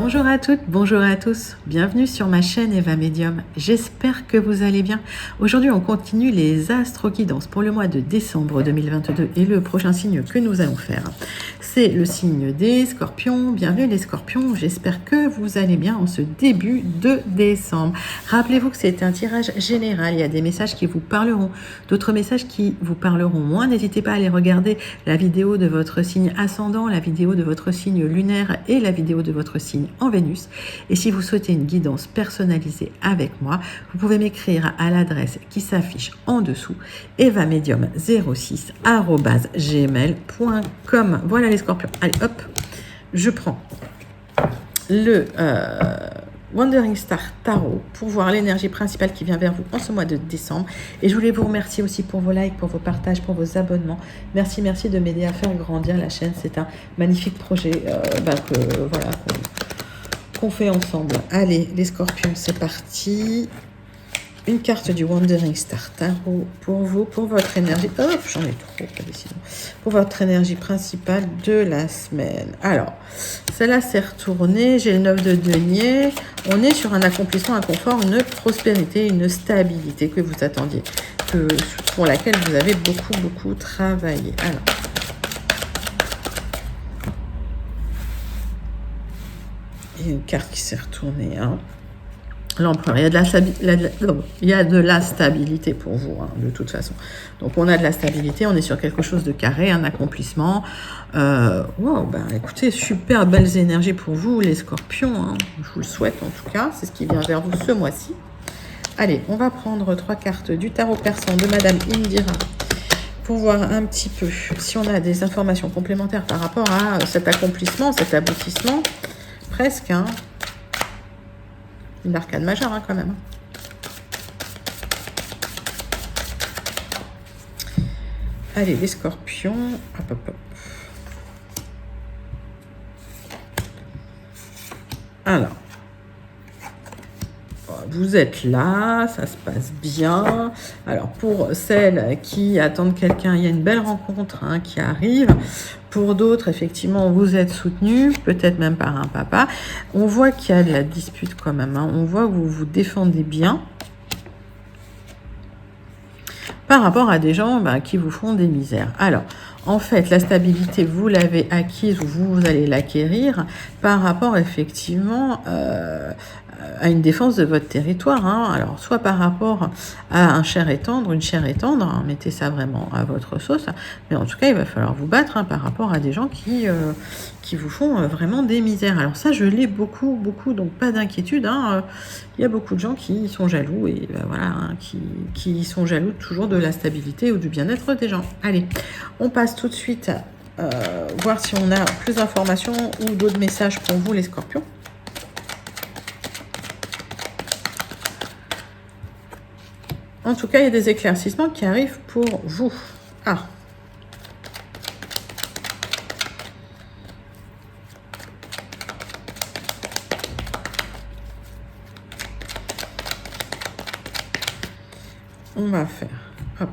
Bonjour à toutes, bonjour à tous, bienvenue sur ma chaîne Eva Médium, j'espère que vous allez bien. Aujourd'hui on continue les astro-guidances pour le mois de décembre 2022 et le prochain signe que nous allons faire, c'est le signe des scorpions. Bienvenue les scorpions, j'espère que vous allez bien en ce début de décembre. Rappelez-vous que c'est un tirage général, il y a des messages qui vous parleront, d'autres messages qui vous parleront moins. N'hésitez pas à aller regarder la vidéo de votre signe ascendant, la vidéo de votre signe lunaire et la vidéo de votre signe en Vénus. Et si vous souhaitez une guidance personnalisée avec moi, vous pouvez m'écrire à l'adresse qui s'affiche en dessous, evamedium06@gmail.com. Voilà les scorpions. Allez hop, je prends le Wandering Star Tarot pour voir l'énergie principale qui vient vers vous en ce mois de décembre. Et je voulais vous remercier aussi pour vos likes, pour vos partages, pour vos abonnements. Merci de m'aider à faire grandir la chaîne. C'est un magnifique projet qu'on fait ensemble. Allez, les scorpions, c'est parti. Une carte du Wandering Star Tarot pour vous, pour votre énergie. Hop, j'en ai trop, décidément. Pour votre énergie principale de la semaine. Alors, celle-là s'est retournée. J'ai le 9 de denier. On est sur un accomplissement, un confort, une prospérité, une stabilité que vous attendiez, pour laquelle vous avez beaucoup travaillé. Alors, il y a une carte qui s'est retournée, hein. L'empereur, il y a de la stabilité pour vous, hein, de toute façon. Donc, on a de la stabilité, on est sur quelque chose de carré, un accomplissement. Écoutez, super belles énergies pour vous, les scorpions, hein. Je vous le souhaite en tout cas, c'est ce qui vient vers vous ce mois-ci. Allez, on va prendre 3 cartes du tarot persan de Madame Indira pour voir un petit peu si on a des informations complémentaires par rapport à cet accomplissement, cet aboutissement, presque, hein. Une arcane majeure, hein, quand même. Allez, les scorpions. Hop. Alors, vous êtes là, ça se passe bien. Alors, pour celles qui attendent quelqu'un, il y a une belle rencontre, hein, qui arrive. Pour d'autres, effectivement, vous êtes soutenus, peut-être même par un papa. On voit qu'il y a de la dispute quand même, hein. On voit que vous vous défendez bien par rapport à des gens qui vous font des misères. Alors, en fait, la stabilité, vous l'avez acquise ou vous allez l'acquérir par rapport, effectivement, à une défense de votre territoire, hein. Alors, soit par rapport à un cher et tendre, une chère et tendre, hein, mettez ça vraiment à votre sauce, mais en tout cas, il va falloir vous battre, hein, par rapport à des gens qui vous font vraiment des misères. Alors ça, je l'ai beaucoup, donc pas d'inquiétude, hein. Il y a beaucoup de gens qui sont jaloux, et voilà, hein, qui sont jaloux toujours de la stabilité ou du bien-être des gens. Allez, on passe tout de suite voir si on a plus d'informations ou d'autres messages pour vous, les scorpions. En tout cas, il y a des éclaircissements qui arrivent pour vous. Ah. On va faire. Hop.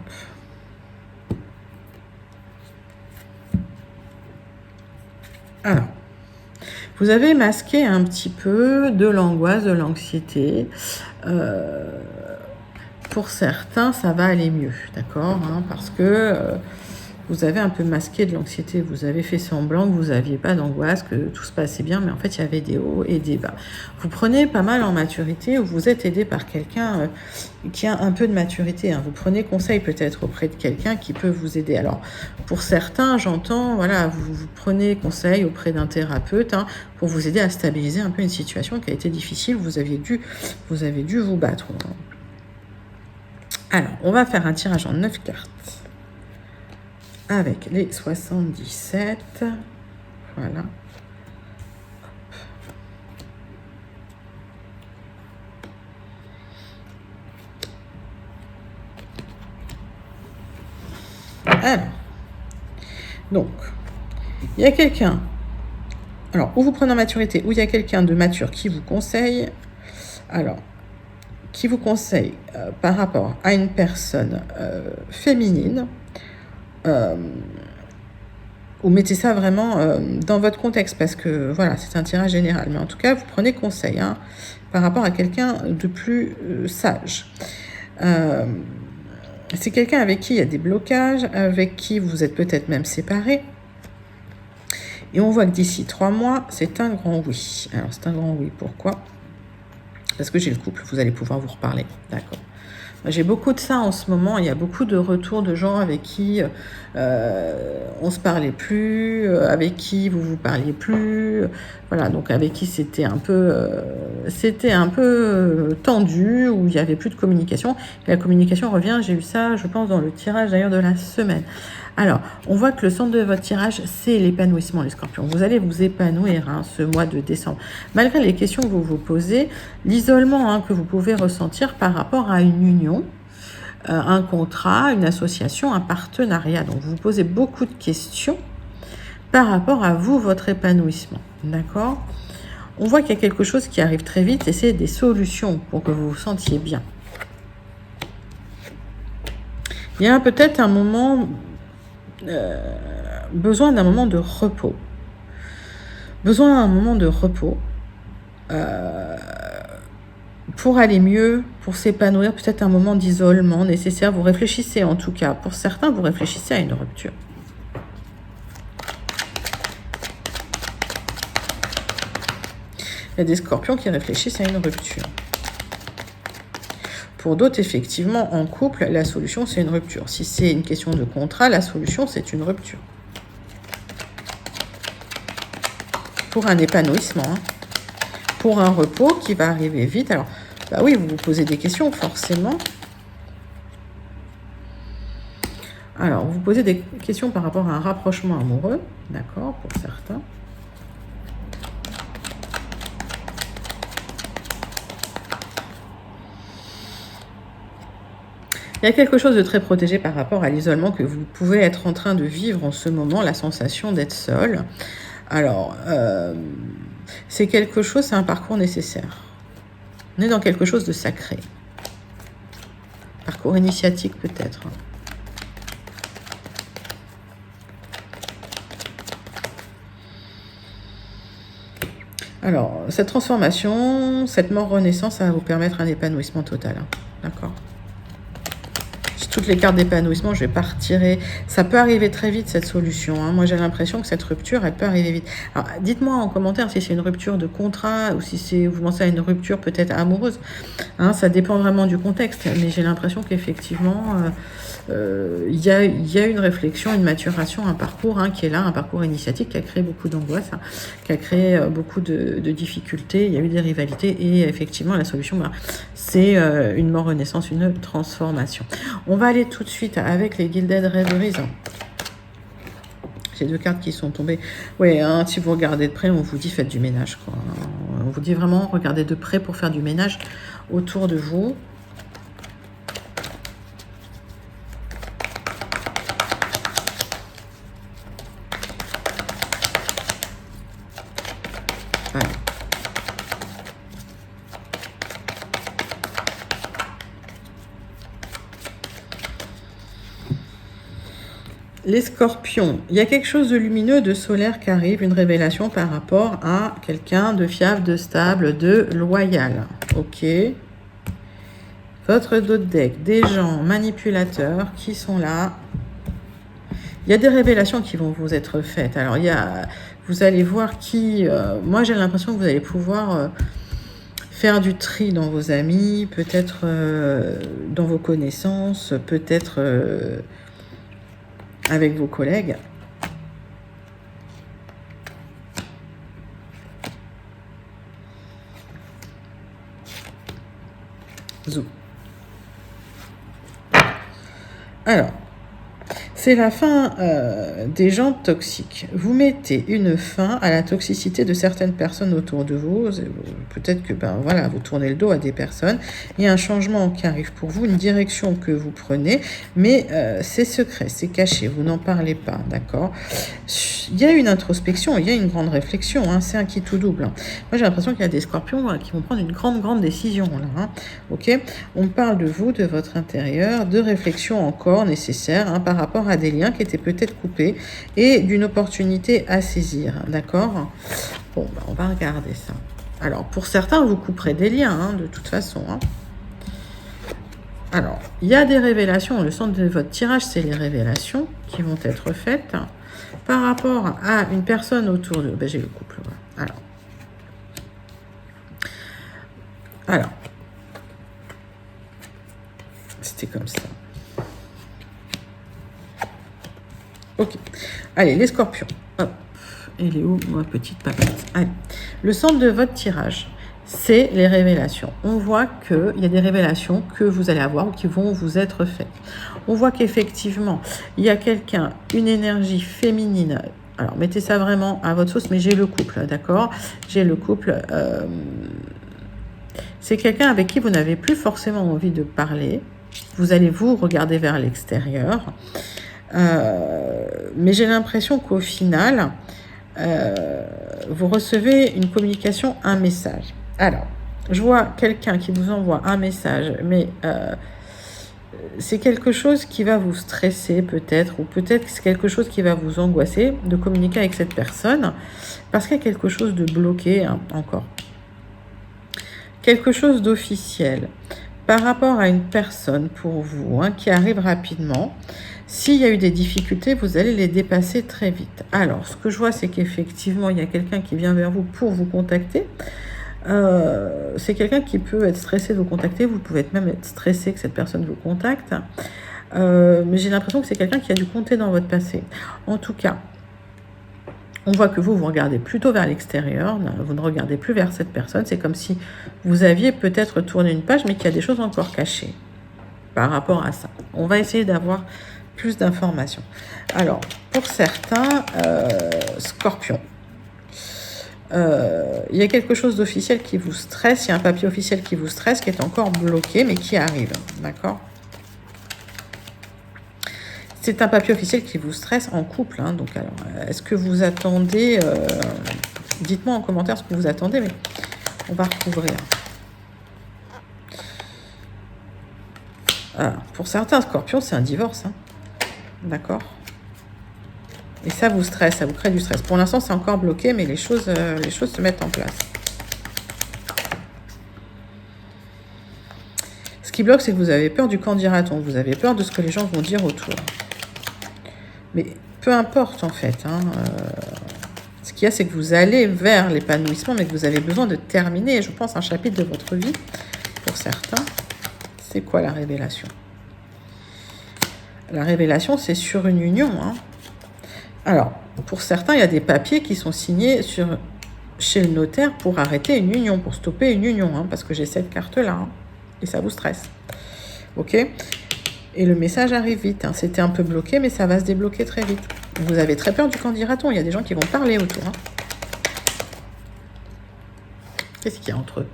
Alors. Vous avez masqué un petit peu de l'angoisse, de l'anxiété. Pour certains, ça va aller mieux, d'accord, hein, parce que vous avez un peu masqué de l'anxiété. Vous avez fait semblant que vous n'aviez pas d'angoisse, que tout se passait bien, mais en fait, il y avait des hauts et des bas. Vous prenez pas mal en maturité, ou vous êtes aidé par quelqu'un qui a un peu de maturité, hein. Vous prenez conseil peut-être auprès de quelqu'un qui peut vous aider. Alors, pour certains, j'entends, voilà, vous prenez conseil auprès d'un thérapeute, hein, pour vous aider à stabiliser un peu une situation qui a été difficile. Vous avez dû vous battre. Alors, on va faire un tirage en 9 cartes avec les 77. Voilà. Alors, donc, il y a quelqu'un, alors, ou vous prenez en maturité, ou il y a quelqu'un de mature qui vous conseille. Alors, qui vous conseille par rapport à une personne féminine ou mettez ça vraiment dans votre contexte, parce que voilà, c'est un tirage général. Mais en tout cas, vous prenez conseil hein, par rapport à quelqu'un de plus sage. C'est quelqu'un avec qui il y a des blocages, avec qui vous êtes peut-être même séparés. Et on voit que d'ici 3 mois, c'est un grand oui. Alors, c'est un grand oui. Pourquoi? Parce que j'ai le couple, vous allez pouvoir vous reparler. D'accord. J'ai beaucoup de ça en ce moment. Il y a beaucoup de retours de gens avec qui on se parlait plus, avec qui vous vous parliez plus. Voilà, donc avec qui c'était un peu tendu, où il n'y avait plus de communication. Et la communication revient. J'ai eu ça, je pense, dans le tirage d'ailleurs de la semaine. Alors, on voit que le centre de votre tirage, c'est l'épanouissement, les scorpions. Vous allez vous épanouir hein, ce mois de décembre. Malgré les questions que vous vous posez, l'isolement hein, que vous pouvez ressentir par rapport à une union, un contrat, une association, un partenariat. Donc, vous vous posez beaucoup de questions par rapport à vous, votre épanouissement. D'accord? On voit qu'il y a quelque chose qui arrive très vite et c'est des solutions pour que vous vous sentiez bien. Il y a peut-être un moment... besoin d'un moment de repos. Besoin d'un moment de repos pour aller mieux, pour s'épanouir, peut-être un moment d'isolement nécessaire. Vous réfléchissez en tout cas. Pour certains, vous réfléchissez à une rupture. Il y a des scorpions qui réfléchissent à une rupture. Pour d'autres, effectivement, en couple, la solution, c'est une rupture. Si c'est une question de contrat, la solution, c'est une rupture. Pour un épanouissement, hein. Pour un repos qui va arriver vite. Alors, bah oui, vous vous posez des questions, forcément. Alors, vous posez des questions par rapport à un rapprochement amoureux, d'accord, pour certains. Il y a quelque chose de très protégé par rapport à l'isolement que vous pouvez être en train de vivre en ce moment, la sensation d'être seul. Alors, c'est quelque chose, c'est un parcours nécessaire. On est dans quelque chose de sacré. Parcours initiatique peut-être. Alors, cette transformation, cette mort-renaissance, ça va vous permettre un épanouissement total. Hein. D'accord ? Toutes les cartes d'épanouissement, je vais pas retirer. Ça peut arriver très vite, cette solution. Hein. Moi, j'ai l'impression que cette rupture, elle peut arriver vite. Alors, dites-moi en commentaire si c'est une rupture de contrat ou si vous pensez à une rupture peut-être amoureuse. Hein, ça dépend vraiment du contexte. Mais j'ai l'impression qu'effectivement, il y a une réflexion, une maturation, un parcours hein, qui est là, un parcours initiatique qui a créé beaucoup d'angoisse, hein, qui a créé beaucoup de difficultés. Il y a eu des rivalités et effectivement, la solution, c'est une mort-renaissance, une transformation. On va aller tout de suite avec les Gilded Reveries. J'ai 2 cartes qui sont tombées. Oui, hein, si vous regardez de près, on vous dit faites du ménage. Quoi. On vous dit vraiment regardez de près pour faire du ménage autour de vous. Voilà. Les scorpions, il y a quelque chose de lumineux, de solaire qui arrive, une révélation par rapport à quelqu'un de fiable, de stable, de loyal. Ok. Votre dos de deck, des gens manipulateurs qui sont là. Il y a des révélations qui vont vous être faites. Alors, vous allez voir qui... moi, j'ai l'impression que vous allez pouvoir faire du tri dans vos amis, peut-être dans vos connaissances, peut-être... avec vos collègues. Zou. Alors, c'est la fin des gens toxiques. Vous mettez une fin à la toxicité de certaines personnes autour de vous. Peut-être que voilà, vous tournez le dos à des personnes. Il y a un changement qui arrive pour vous, une direction que vous prenez, mais c'est secret, c'est caché, vous n'en parlez pas, d'accord ? Il y a une introspection, il y a une grande réflexion, hein, c'est un qui tout double. Hein. Moi, j'ai l'impression qu'il y a des scorpions qui vont prendre une grande décision. Là, hein, ok ? On parle de vous, de votre intérieur, de réflexion encore nécessaire hein, par rapport à à des liens qui étaient peut-être coupés et d'une opportunité à saisir, d'accord? Bon, bah, on va regarder ça. Alors, pour certains, vous couperez des liens, hein, de toute façon. Hein. Alors, il y a des révélations. Le centre de votre tirage, c'est les révélations qui vont être faites par rapport à une personne autour de... Ben, j'ai le couple, voilà. Alors, c'était comme ça. Ok. Allez, les scorpions. Hop. Elle est où, ma petite papette? Allez. Le centre de votre tirage, c'est les révélations. On voit qu'il y a des révélations que vous allez avoir ou qui vont vous être faites. On voit qu'effectivement, il y a quelqu'un, une énergie féminine. Alors, mettez ça vraiment à votre sauce, mais j'ai le couple, d'accord? J'ai le couple. C'est quelqu'un avec qui vous n'avez plus forcément envie de parler. Vous allez vous regarder vers l'extérieur. Mais j'ai l'impression qu'au final, vous recevez une communication, un message. Alors, je vois quelqu'un qui vous envoie un message, mais c'est quelque chose qui va vous stresser peut-être, ou peut-être que c'est quelque chose qui va vous angoisser de communiquer avec cette personne, parce qu'il y a quelque chose de bloqué, hein, encore. Quelque chose d'officiel par rapport à une personne pour vous, hein, qui arrive rapidement. S'il y a eu des difficultés, vous allez les dépasser très vite. Alors, ce que je vois, c'est qu'effectivement, il y a quelqu'un qui vient vers vous pour vous contacter. C'est quelqu'un qui peut être stressé de vous contacter. Vous pouvez même être stressé que cette personne vous contacte. Mais j'ai l'impression que c'est quelqu'un qui a dû compter dans votre passé. En tout cas, on voit que vous regardez plutôt vers l'extérieur. Vous ne regardez plus vers cette personne. C'est comme si vous aviez peut-être tourné une page, mais qu'il y a des choses encore cachées par rapport à ça. On va essayer d'avoir plus d'informations. Alors, pour certains, scorpions, il y a quelque chose d'officiel qui vous stresse, il y a un papier officiel qui vous stresse, qui est encore bloqué, mais qui arrive, d'accord? C'est un papier officiel qui vous stresse en couple, hein, donc alors, est-ce que vous attendez, dites-moi en commentaire ce que vous attendez, mais on va recouvrir. Alors, pour certains scorpions, c'est un divorce, hein, d'accord? Et ça vous stresse, ça vous crée du stress. Pour l'instant, c'est encore bloqué, mais les choses se mettent en place. Ce qui bloque, c'est que vous avez peur du qu'en dira-t-on. Vous avez peur de ce que les gens vont dire autour. Mais peu importe, en fait. Hein, ce qu'il y a, c'est que vous allez vers l'épanouissement, mais que vous avez besoin de terminer, je pense, un chapitre de votre vie. Pour certains, c'est quoi la révélation? La révélation, c'est sur une union, hein. Alors, pour certains, il y a des papiers qui sont signés chez le notaire pour arrêter une union, pour stopper une union, hein, parce que j'ai cette carte-là, hein, et ça vous stresse. Ok? Et le message arrive vite. Hein. C'était un peu bloqué, mais ça va se débloquer très vite. Vous avez très peur du qu'en dira-t-on. Il y a des gens qui vont parler autour. Hein. Qu'est-ce qu'il y a entre eux?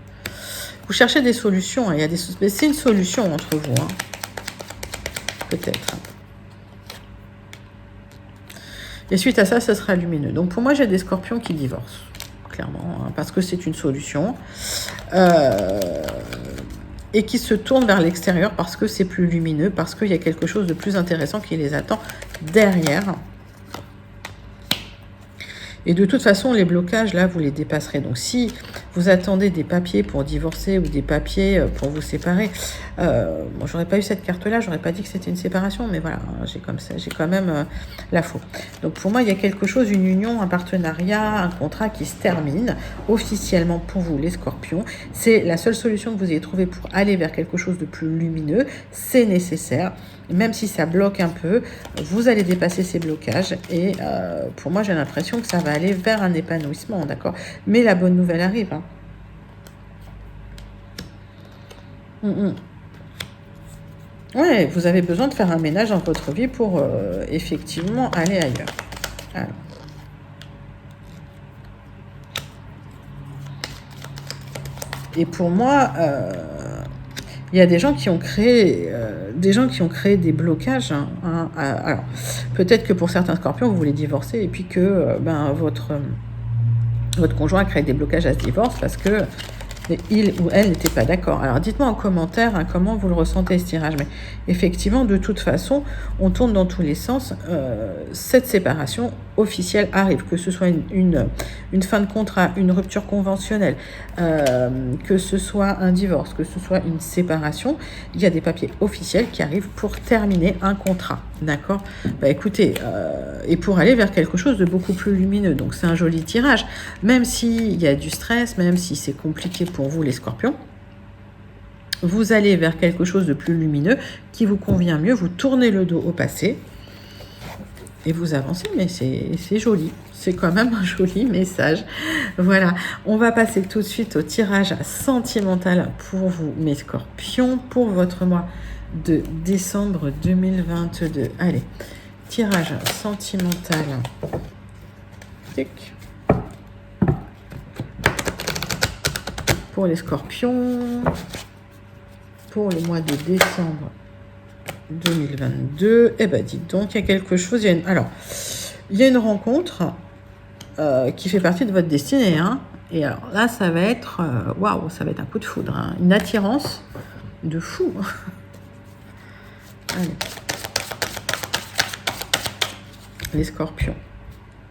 Vous cherchez des solutions. Hein. Il y a c'est une solution entre vous. Hein. Peut-être. Et suite à ça, ça sera lumineux. Donc pour moi, j'ai des scorpions qui divorcent, clairement, hein, parce que c'est une solution. Et qui se tournent vers l'extérieur parce que c'est plus lumineux, parce qu'il y a quelque chose de plus intéressant qui les attend derrière. Et de toute façon, les blocages, là, vous les dépasserez. Donc, si vous attendez des papiers pour divorcer ou des papiers pour vous séparer, moi, j'aurais pas eu cette carte-là, j'aurais pas dit que c'était une séparation, mais voilà, j'ai comme ça, j'ai quand même la faux. Donc, pour moi, il y a quelque chose, une union, un partenariat, un contrat qui se termine officiellement pour vous, les scorpions. C'est la seule solution que vous ayez trouvée pour aller vers quelque chose de plus lumineux. C'est nécessaire. Même si ça bloque un peu, vous allez dépasser ces blocages et pour moi, j'ai l'impression que ça va aller vers un épanouissement, d'accord? Mais la bonne nouvelle arrive. Hein. Ouais, vous avez besoin de faire un ménage dans votre vie pour effectivement aller ailleurs. Alors. Et pour moi... il y a des gens qui ont créé, des blocages. Hein. Alors, peut-être que pour certains scorpions, vous voulez divorcer et puis que votre conjoint a créé des blocages à ce divorce parce que mais il ou elle n'était pas d'accord. Alors dites-moi en commentaire hein, comment vous le ressentez ce tirage, mais effectivement de toute façon on tourne dans tous les sens. Cette séparation officielle arrive, que ce soit une fin de contrat, une rupture conventionnelle, que ce soit un divorce, que ce soit une séparation, il y a des papiers officiels qui arrivent pour terminer un contrat, d'accord? Bah écoutez, et pour aller vers quelque chose de beaucoup plus lumineux, donc c'est un joli tirage, même s'il y a du stress, même si c'est compliqué pour vous les scorpions, vous allez vers quelque chose de plus lumineux qui vous convient mieux, vous tournez le dos au passé et vous avancez, mais c'est joli. C'est quand même un joli message. Voilà, on va passer tout de suite au tirage sentimental pour vous, mes scorpions, pour votre mois de décembre 2022. Allez, tirage sentimental. Tic. Pour les scorpions, pour le mois de décembre 2022, eh ben dites donc, il y a quelque chose, alors, il y a une rencontre qui fait partie de votre destinée, hein, et alors là, ça va être, waouh, ça va être un coup de foudre, hein, une attirance de fou. Allez. Les scorpions,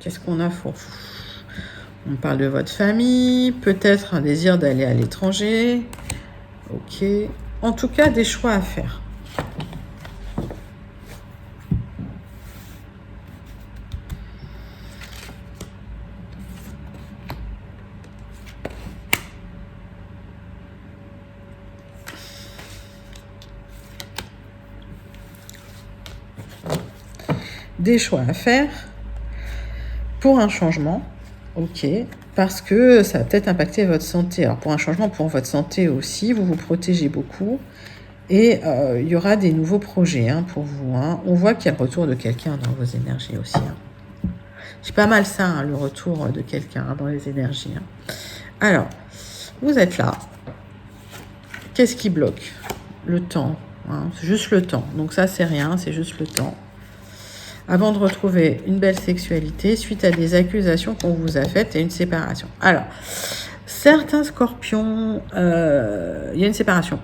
qu'est-ce qu'on a pour vous? On parle de votre famille, peut-être un désir d'aller à l'étranger, ok, en tout cas, des choix à faire. Des choix à faire pour un changement, ok, parce que ça va peut-être impacter votre santé. Alors pour un changement, pour votre santé aussi, vous vous protégez beaucoup et il y aura des nouveaux projets hein, pour vous. Hein. On voit qu'il y a le retour de quelqu'un dans vos énergies aussi. Hein. C'est pas mal ça, hein, le retour de quelqu'un hein, dans les énergies. Hein. Alors, vous êtes là. Qu'est-ce qui bloque? Le temps. Hein, c'est juste le temps. Donc ça, c'est rien, c'est juste le temps. Avant de retrouver une belle sexualité suite à des accusations qu'on vous a faites et une séparation. Alors, certains scorpions, il y a une séparation.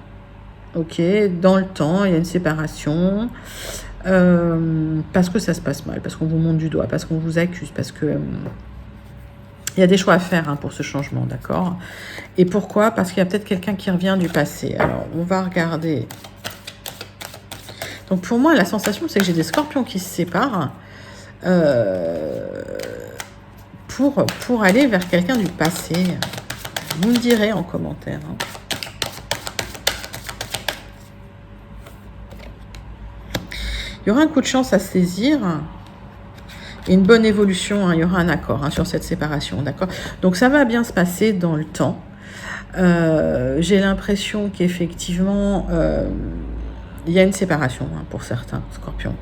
Ok, dans le temps, il y a une séparation parce que ça se passe mal, parce qu'on vous monte du doigt, parce qu'on vous accuse, parce que il y a des choix à faire hein, pour ce changement, d'accord? Et pourquoi? Parce qu'il y a peut-être quelqu'un qui revient du passé. Alors, on va regarder. Donc pour moi, la sensation, c'est que j'ai des scorpions qui se séparent pour aller vers quelqu'un du passé. Vous me direz en commentaire. Hein. Il y aura un coup de chance à saisir et une bonne évolution. Hein. Il y aura un accord hein, sur cette séparation, d'accord? Donc ça va bien se passer dans le temps. J'ai l'impression qu'effectivement... il y a une séparation hein, pour certains scorpions.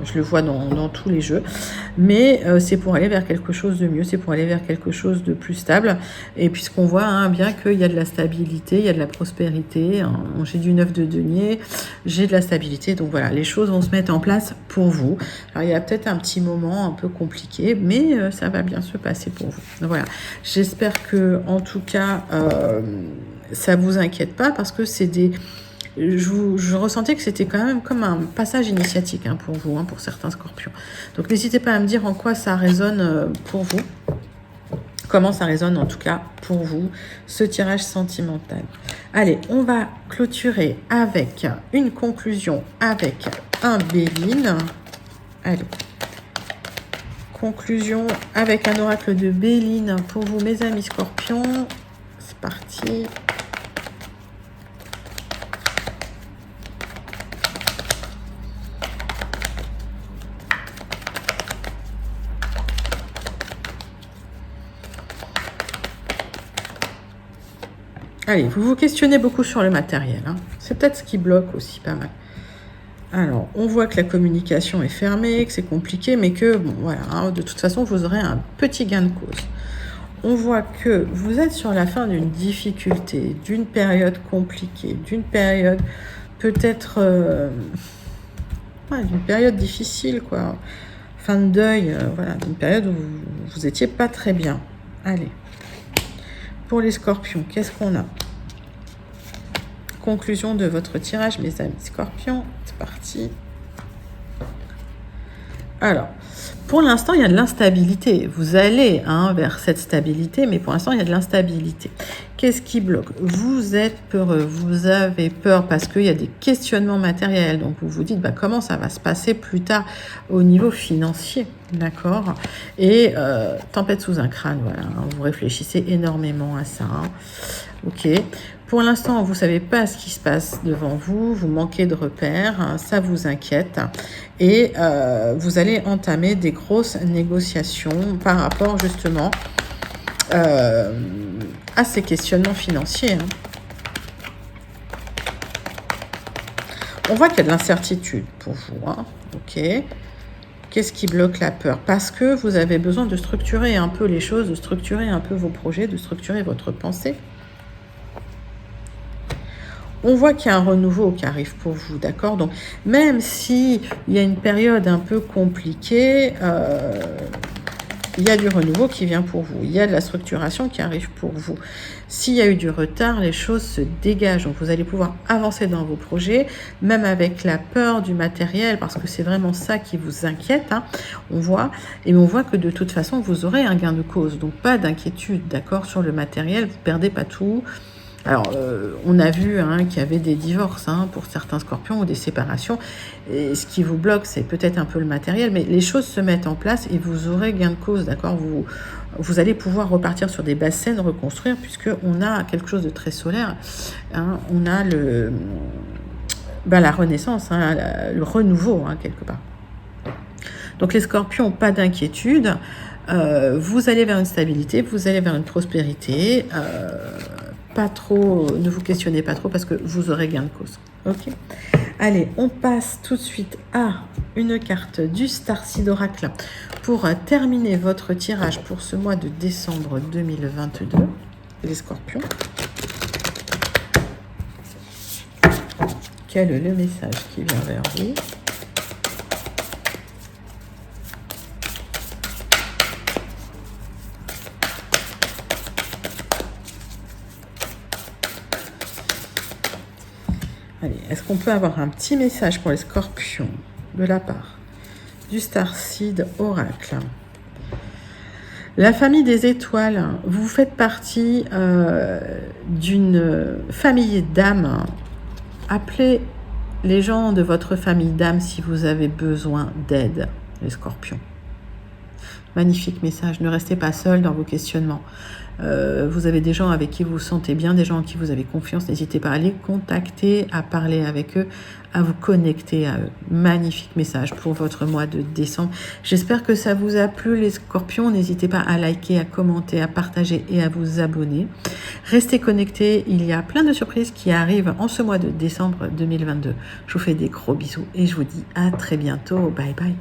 Je le vois dans tous les jeux. Mais c'est pour aller vers quelque chose de mieux. C'est pour aller vers quelque chose de plus stable. Et puisqu'on voit hein, bien qu'il y a de la stabilité, il y a de la prospérité. Hein, j'ai du 9 de denier, j'ai de la stabilité. Donc voilà, les choses vont se mettre en place pour vous. Alors il y a peut-être un petit moment un peu compliqué, mais ça va bien se passer pour vous. Donc voilà, j'espère que en tout cas, ça vous inquiète pas parce que c'est des... Je ressentais que c'était quand même comme un passage initiatique hein, pour vous, hein, pour certains scorpions. Donc n'hésitez pas à me dire en quoi ça résonne pour vous. Comment ça résonne en tout cas pour vous, ce tirage sentimental. Allez, on va clôturer avec une conclusion, avec un Béline. Allez. Conclusion avec un oracle de Béline pour vous, mes amis scorpions. C'est parti. Allez, vous vous questionnez beaucoup sur le matériel. Hein. C'est peut-être ce qui bloque aussi pas mal. Alors, on voit que la communication est fermée, que c'est compliqué, mais que, bon, voilà, hein, de toute façon, vous aurez un petit gain de cause. On voit que vous êtes sur la fin d'une difficulté, d'une période compliquée, d'une période peut-être... d'une période difficile, quoi. Fin de deuil, voilà, d'une période où vous étiez pas très bien. Allez. Pour les scorpions, qu'est-ce qu'on a? conclusion de votre tirage, mes amis Scorpions. C'est parti. Alors, pour l'instant, il y a de l'instabilité. Vous allez vers cette stabilité, mais pour l'instant, il y a de l'instabilité. Qu'est-ce qui bloque? Vous êtes peureux, vous avez peur parce qu'il y a des questionnements matériels. Donc, vous vous dites comment ça va se passer plus tard au niveau financier. D'accord? Et tempête sous un crâne, voilà. Vous réfléchissez énormément à ça. Ok. Pour l'instant, vous ne savez pas ce qui se passe devant vous, vous manquez de repères, ça vous inquiète et vous allez entamer des grosses négociations par rapport justement à ces questionnements financiers. On voit qu'il y a de l'incertitude pour vous. Ok. Qu'est-ce qui bloque la peur? Parce que vous avez besoin de structurer un peu les choses, de structurer un peu vos projets, de structurer votre pensée. On voit qu'il y a un renouveau qui arrive pour vous, d'accord? Donc, même s'il y a une période un peu compliquée, il y a du renouveau qui vient pour vous. Il y a de la structuration qui arrive pour vous. S'il y a eu du retard, les choses se dégagent. Donc, vous allez pouvoir avancer dans vos projets, même avec la peur du matériel, parce que c'est vraiment ça qui vous inquiète, on voit. Et on voit que de toute façon, vous aurez un gain de cause. Donc, pas d'inquiétude, d'accord? Sur le matériel, vous ne perdez pas tout. Alors, on a vu qu'il y avait des divorces pour certains scorpions ou des séparations. Et ce qui vous bloque, c'est peut-être un peu le matériel, mais les choses se mettent en place et vous aurez gain de cause, d'accord? Vous allez pouvoir repartir sur des basses scènes, reconstruire, puisqu'on a quelque chose de très solaire. On a la renaissance, le renouveau, quelque part. Donc, les scorpions, pas d'inquiétude. Vous allez vers une stabilité, vous allez vers une prospérité. Pas trop, ne vous questionnez pas trop parce que vous aurez gain de cause. Ok. Allez, on passe tout de suite à une carte du Starseed Oracle pour terminer votre tirage pour ce mois de décembre 2022, les scorpions. Quel est le message qui vient vers vous? Allez, est-ce qu'on peut avoir un petit message pour les scorpions de la part du Starseed Oracle? La famille des étoiles, vous faites partie d'une famille d'âmes. Appelez les gens de votre famille d'âmes si vous avez besoin d'aide, les scorpions. Magnifique message, ne restez pas seul dans vos questionnements. Vous avez des gens avec qui vous vous sentez bien, des gens en qui vous avez confiance, n'hésitez pas à les contacter, à parler avec eux, à vous connecter à eux. Magnifique message pour votre mois de décembre. J'espère que ça vous a plu les scorpions, n'hésitez pas à liker, à commenter, à partager et à vous abonner. Restez connectés, il y a plein de surprises qui arrivent en ce mois de décembre 2022. Je vous fais des gros bisous et je vous dis à très bientôt, bye bye.